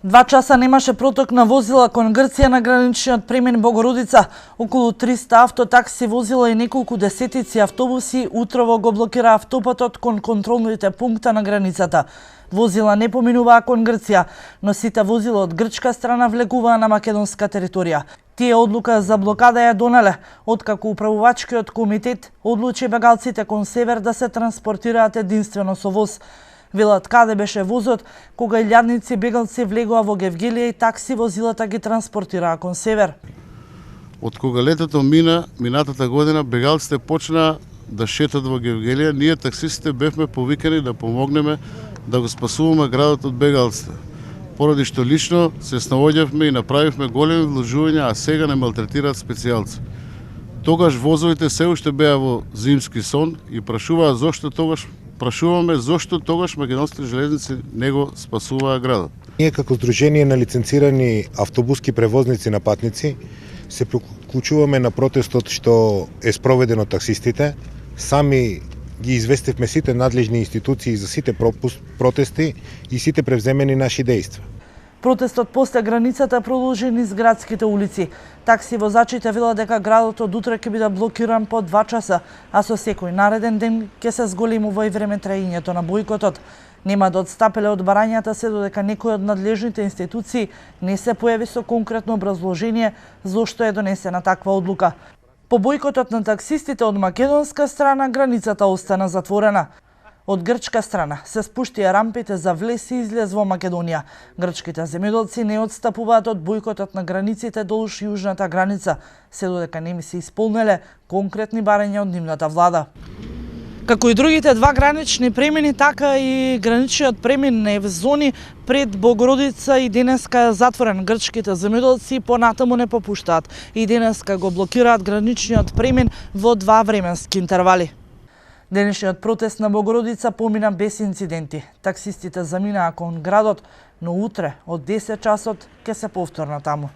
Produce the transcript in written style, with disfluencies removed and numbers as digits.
2 часа немаше проток на возила кон Грција на граничниот премин Богородица. Околу 300 автотакси возила и неколку десетици автобуси утрово го блокира автопатот кон контролните пункта на границата. Возила не поминуваа кон Грција, но сите возила од грчка страна влегуваа на македонска територија. Тие одлука за блокада ја донале, откако управувачкиот комитет одлучи бегалците кон север да се транспортираат единствено со воз. Велат каде беше возот, кога илјадници бегалци влегоа во Гевгелија и такси возилата ги транспортираа кон север. Од кога летото минатата година, бегалците почнаа да шетат во Гевгелија, ние таксистите бевме повикани да помогнеме да го спасуваме градот од бегалците. Поради што лично се снаоѓавме и направивме големи вложувања, а сега не малтретираат специјалци. Тогаш возовите се уште беа во зимски сон и прашуваме зошто тогаш македонските железници не го спасуваа градот. Ние како Сдружение на лиценцирани автобуски превозници на патници се приклучуваме на протестот што е спроведен од таксистите. Сами ги известивме сите надлежни институции за сите протести и сите превземени наши дејства. Протестот после границата продолжи низ градските улици. Такси возачите велат дека градот од утре ќе биде блокиран по 2 часа, а со секој нареден ден ќе се зголемува и време траењето на бојкотот. Нема да одстапеле од барањата се додека некој од надлежните институции не се појави со конкретно образложение зошто е донесена таква одлука. По бојкотот на таксистите од македонска страна границата остана затворена. Од грчка страна се спуштија рампите за влез и излез во Македонија. Грчките земјоделци не одстапуваат од бојкотот на границите долж јужната граница, се додека не ми се исполнеле конкретни барања од нивната влада. Како и другите 2 гранични премини, така и граничниот премин на Евзони пред Богородица и денеска е затворен. Грчките земјоделци понатаму не попуштаат и денеска го блокираат граничниот премин во 2 временски интервали. Денешниот протест на Богородица помина без инциденти. Таксистите заминаа кон градот, но утре од 10 часот ќе се повторно таму.